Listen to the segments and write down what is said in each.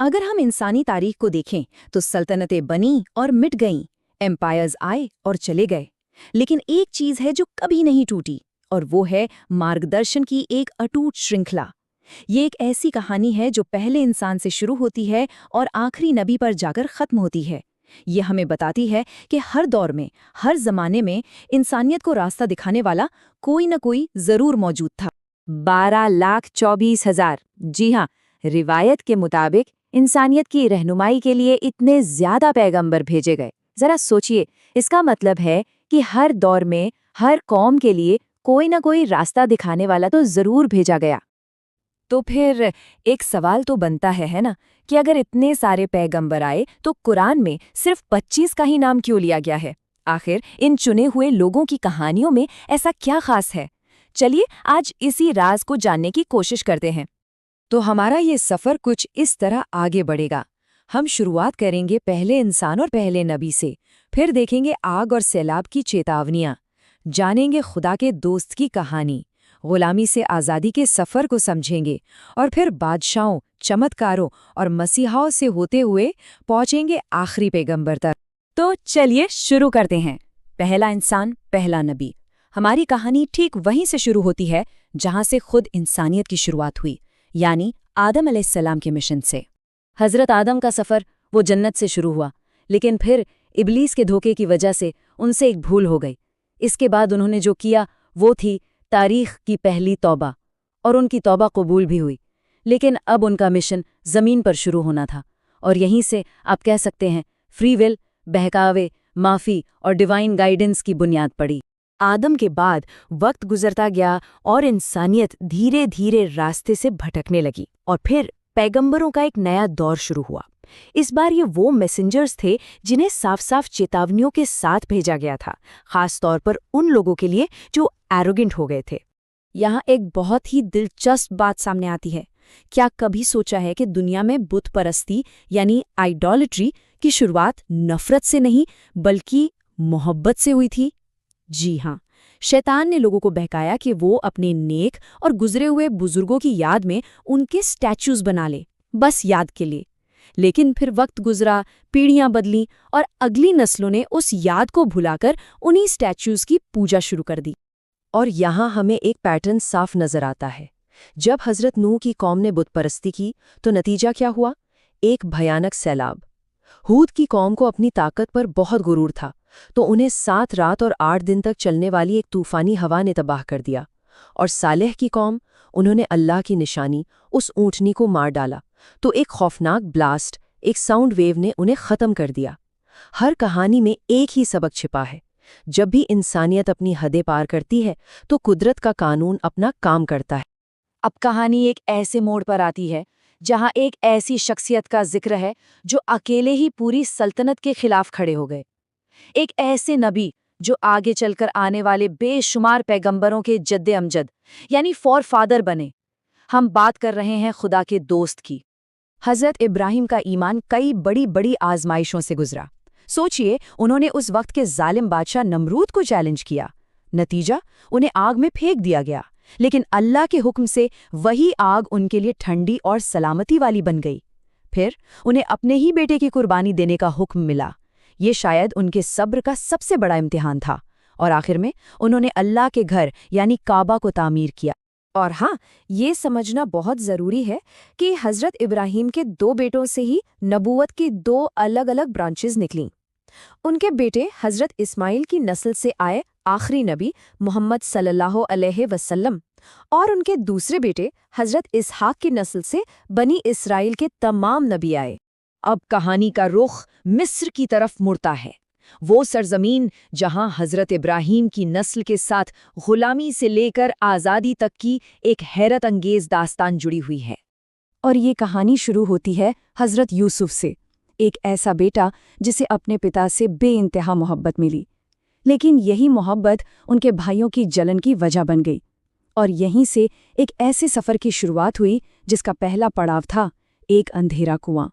अगर हम इंसानी तारीख को देखें तो सल्तनतें बनी और मिट गईं, एम्पायर्स आए और चले गए, लेकिन एक चीज है जो कभी नहीं टूटी, और वो है मार्गदर्शन की एक अटूट श्रृंखला। ये एक ऐसी कहानी है जो पहले इंसान से शुरू होती है और आखिरी नबी पर जाकर खत्म होती है। ये हमें बताती है कि हर दौर में, हर जमाने में इंसानियत को रास्ता दिखाने वाला कोई न कोई जरूर मौजूद था। 12,24,000। जी हाँ, रिवायत के मुताबिक इंसानियत की रहनुमाई के लिए इतने ज्यादा पैगंबर भेजे गए। जरा सोचिए, इसका मतलब है कि हर दौर में हर कौम के लिए कोई न कोई रास्ता दिखाने वाला तो जरूर भेजा गया। तो फिर एक सवाल तो बनता है ना, कि अगर इतने सारे पैगंबर आए तो कुरान में सिर्फ 25 का ही नाम क्यों लिया गया है? आखिर इन चुने हुए लोगों की कहानियों में ऐसा क्या खास है? चलिए आज इसी राज को जानने की कोशिश करते हैं। तो हमारा ये सफर कुछ इस तरह आगे बढ़ेगा। हम शुरुआत करेंगे पहले इंसान और पहले नबी से, फिर देखेंगे आग और सैलाब की चेतावनियां, जानेंगे खुदा के दोस्त की कहानी, गुलामी से आज़ादी के सफ़र को समझेंगे, और फिर बादशाहों, चमत्कारों और मसीहाओं से होते हुए पहुंचेंगे आखिरी पैगंबर तक। तो चलिए शुरू करते हैं। पहला इंसान, पहला नबी। हमारी कहानी ठीक वहीं से शुरू होती है जहां से खुद इंसानियत की शुरुआत हुई, यानी आदम अलैहिस्सलाम के मिशन से। हज़रत आदम का सफ़र वो जन्नत से शुरू हुआ, लेकिन फिर इब्लीस के धोखे की वजह से उनसे एक भूल हो गई। इसके बाद उन्होंने जो किया वो थी तारीख की पहली तौबा, और उनकी तौबा कबूल भी हुई। लेकिन अब उनका मिशन ज़मीन पर शुरू होना था, और यहीं से आप कह सकते हैं फ्री विल, बहकावे, माफ़ी और डिवाइन गाइडेंस की बुनियाद पड़ी। आदम के बाद वक्त गुजरता गया और इंसानियत धीरे धीरे रास्ते से भटकने लगी, और फिर पैगंबरों का एक नया दौर शुरू हुआ। इस बार ये वो मैसेंजर्स थे जिन्हें साफ साफ चेतावनियों के साथ भेजा गया था, खास तौर पर उन लोगों के लिए जो एरोगेंट हो गए थे। यहाँ एक बहुत ही दिलचस्प बात सामने आती है। क्या कभी सोचा है कि दुनिया में बुत परस्ती यानी आइडोलिट्री की शुरुआत नफरत से नहीं बल्कि मोहब्बत से हुई थी? जी हाँ, शैतान ने लोगों को बहकाया कि वो अपने नेक और गुजरे हुए बुजुर्गों की याद में उनके स्टैच्यूज बना ले, बस याद के लिए। लेकिन फिर वक्त गुजरा, पीढ़ियां बदलीं, और अगली नस्लों ने उस याद को भुलाकर उन्हीं स्टैच्यूज की पूजा शुरू कर दी। और यहाँ हमें एक पैटर्न साफ नजर आता है। जब हजरत नूह की कौम ने बुत परस्ती की तो नतीजा क्या हुआ? एक भयानक सैलाब। हूद की कौम को अपनी ताकत पर बहुत गुरूर था, तो उन्हें 7 रात और 8 दिन तक चलने वाली एक तूफानी हवा ने तबाह कर दिया। और सालेह की कौम, उन्होंने अल्लाह की निशानी, उस ऊँटनी को मार डाला, तो एक खौफनाक ब्लास्ट, एक साउंड वेव ने उन्हें ख़त्म कर दिया। हर कहानी में एक ही सबक छिपा है। जब भी इंसानियत अपनी हदें पार करती है तो कुदरत का कानून अपना काम करता है। अब कहानी एक ऐसे मोड़ पर आती है जहां एक ऐसी शख्सियत का जिक्र है जो अकेले ही पूरी सल्तनत के खिलाफ खड़े हो गए। एक ऐसे नबी जो आगे चलकर आने वाले बेशुमार पैगंबरों के जद्दे अमजद यानी फॉरफादर बने। हम बात कर रहे हैं खुदा के दोस्त की। हज़रत इब्राहिम का ईमान कई बड़ी बड़ी आजमाइशों से गुजरा। सोचिए, उन्होंने उस वक्त के जालिम बादशाह नमरूद को चैलेंज किया। नतीजा, उन्हें आग में फेंक दिया गया, लेकिन अल्लाह के हुक्म से वही आग उनके लिए ठंडी और सलामती वाली बन गई। फिर उन्हें अपने ही बेटे की कुर्बानी देने का हुक्म मिला। ये शायद उनके सब्र का सबसे बड़ा इम्तिहान था, और आखिर में उन्होंने अल्लाह के घर यानी काबा को तामीर किया। और हाँ, ये समझना बहुत ज़रूरी है कि हज़रत इब्राहीम के 2 बेटों से ही नबूवत की 2 अलग अलग ब्रांचेस निकलीं। उनके बेटे हज़रत इस्माइल की नस्ल से आए आखिरी नबी मोहम्मद सल्लल्लाहु अलैहि वसल्लम, और उनके दूसरे बेटे हज़रत इसहाक की नस्ल से बनी इस्राइल के तमाम नबी आए। अब कहानी का रुख मिस्र की तरफ मुड़ता है, वो सरजमीन जहां हज़रत इब्राहीम की नस्ल के साथ गुलामी से लेकर आज़ादी तक की एक हैरत अंगेज दास्तान जुड़ी हुई है। और ये कहानी शुरू होती है हज़रत यूसुफ से, एक ऐसा बेटा जिसे अपने पिता से बेइंतहा मोहब्बत मिली, लेकिन यही मोहब्बत उनके भाइयों की जलन की वजह बन गई। और यहीं से एक ऐसे सफ़र की शुरुआत हुई जिसका पहला पड़ाव था एक अंधेरा कुआं।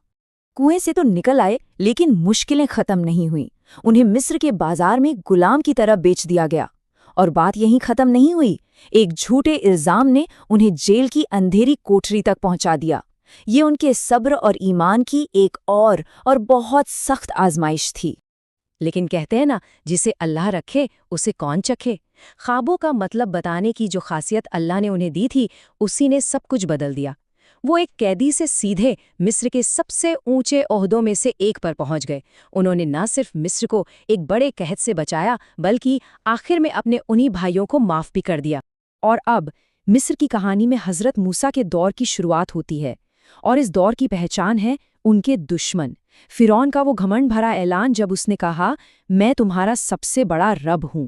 कुएं से तो निकल आए, लेकिन मुश्किलें ख़त्म नहीं हुईं। उन्हें मिस्र के बाजार में गुलाम की तरह बेच दिया गया। और बात यहीं ख़त्म नहीं हुई, एक झूठे इल्ज़ाम ने उन्हें जेल की अंधेरी कोठरी तक पहुंचा दिया, یہ ان کے صبر اور ایمان کی ایک اور بہت سخت آزمائش تھی۔ لیکن کہتے ہیں نا، جسے اللہ رکھے اسے کون چکھے۔ خوابوں کا مطلب بتانے کی جو خاصیت اللہ نے انہیں دی تھی، اسی نے سب کچھ بدل دیا۔ وہ ایک قیدی سے سیدھے مصر کے سب سے اونچے عہدوں میں سے ایک پر پہنچ گئے۔ انہوں نے نہ صرف مصر کو ایک بڑے قحط سے بچایا، بلکہ آخر میں اپنے انہی بھائیوں کو معاف بھی کر دیا۔ اور اب مصر کی کہانی میں حضرت موسیٰ کے دور کی شروعات ہوتی ہے، اور اس دور کی پہچان ہے ان کے دشمن فرعون کا وہ گھمنڈ بھرا اعلان، جب اس نے کہا، میں تمہارا سب سے بڑا رب ہوں۔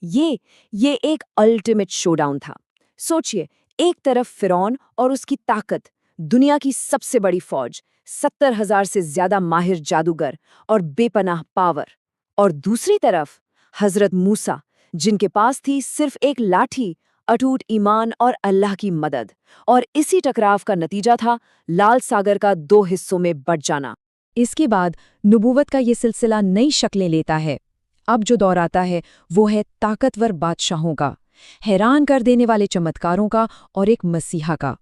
یہ ایک الٹیمیٹ شو ڈاؤن تھا۔ سوچئے، ایک طرف فرعون اور اس کی طاقت، دنیا کی سب سے بڑی فوج، 70,000 سے زیادہ ماہر جادوگر اور بے پناہ پاور، اور دوسری طرف حضرت موسیٰ، جن کے پاس تھی صرف ایک لاٹھی، اٹوٹ ایمان اور اللہ کی مدد، اور اسی ٹکراو کا نتیجہ تھا لال ساگر کا 2 حصوں میں بٹ جانا۔ اس کے بعد نبوت کا یہ سلسلہ نئی شکلیں لیتا ہے۔ اب جو دور آتا ہے وہ ہے طاقتور بادشاہوں کا، حیران کر دینے والے چمتکاروں کا، اور ایک مسیحا کا۔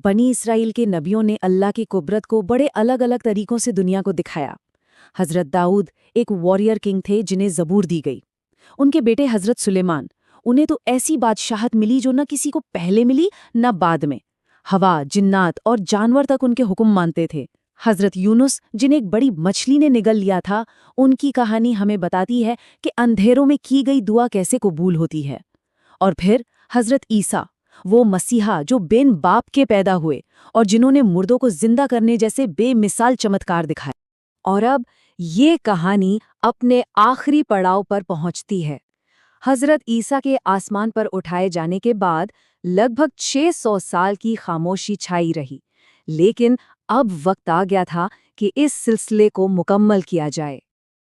بنی اسرائیل کے نبیوں نے اللہ کی قدرت کو بڑے الگ الگ طریقوں سے دنیا کو دکھایا۔ حضرت داؤد ایک واریر کنگ تھے جنہیں زبور دی گئی۔ ان کے بیٹے حضرت سلیمان، انہیں تو ایسی بادشاہت ملی جو نہ کسی کو پہلے ملی نہ بعد میں۔ ہوا، جنات اور جانور تک ان کے حکم مانتے تھے۔ حضرت یونس، جنہیں ایک بڑی مچھلی نے نگل لیا تھا، ان کی کہانی ہمیں بتاتی ہے کہ اندھیروں میں کی گئی دعا کیسے قبول ہوتی ہے۔ اور پھر حضرت عیسیٰ، وہ مسیحا جو بین باپ کے پیدا ہوئے اور جنہوں نے مردوں کو زندہ کرنے جیسے بے مثال چمتکار دکھائے۔ اور اب یہ کہانی اپنے آخری پڑاؤ پر پہنچتی ہے۔ حضرت عیسیٰ کے آسمان پر اٹھائے جانے کے بعد لگ بھگ 600 سال کی خاموشی چھائی رہی، لیکن اب وقت آ گیا تھا کہ اس سلسلے کو مکمل کیا جائے۔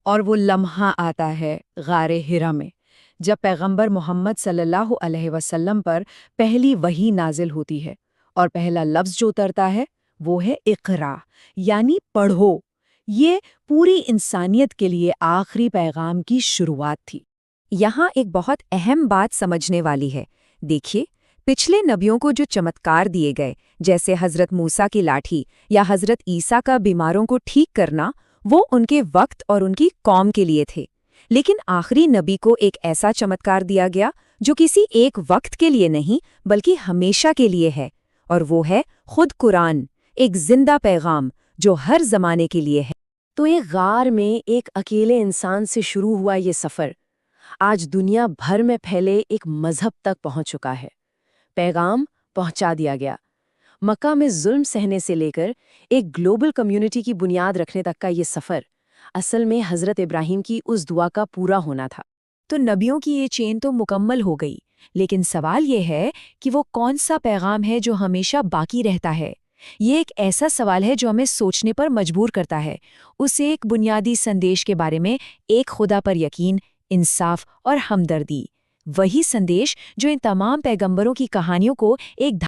اور وہ لمحہ آتا ہے غار حرا میں، جب پیغمبر محمد صلی اللہ علیہ وسلم پر پہلی وحی نازل ہوتی ہے، اور پہلا لفظ جو اترتا ہے وہ ہے اقرا، یعنی پڑھو۔ یہ پوری انسانیت کے لیے آخری پیغام کی شروعات تھی۔ یہاں ایک بہت اہم بات سمجھنے والی ہے۔ دیکھیے، پچھلے نبیوں کو جو چمتکار دیے گئے، جیسے حضرت موسیٰ کی لاٹھی یا حضرت عیسیٰ کا بیماروں کو ٹھیک کرنا، وہ ان کے وقت اور ان کی قوم کے لیے تھے۔ لیکن آخری نبی کو ایک ایسا چمتکار دیا گیا جو کسی ایک وقت کے لیے نہیں بلکہ ہمیشہ کے لیے ہے، اور وہ ہے خود قرآن، ایک زندہ پیغام جو ہر زمانے کے لیے ہے۔ تو ایک غار میں ایک اکیلے انسان سے شروع ہوا یہ سفر آج دنیا بھر میں پھیلے ایک مذہب تک پہنچ چکا ہے۔ پیغام پہنچا دیا گیا۔ مکہ میں ظلم سہنے سے لے کر ایک گلوبل کمیونٹی کی بنیاد رکھنے تک کا یہ سفر اصل میں حضرت ابراہیم کی اس دعا کا پورا ہونا تھا۔ تو نبیوں کی یہ چین تو مکمل ہو گئی، لیکن سوال یہ ہے کہ وہ کون سا پیغام ہے جو ہمیشہ باقی رہتا ہے؟ یہ ایک ایسا سوال ہے جو ہمیں سوچنے پر مجبور کرتا ہے۔ اس ایک بنیادی سندیش کے بارے میں، ایک خدا پر یقین، انصاف اور ہمدردی، وہی سندیش جو ان تمام پیغمبروں کی کہانیوں کو ایک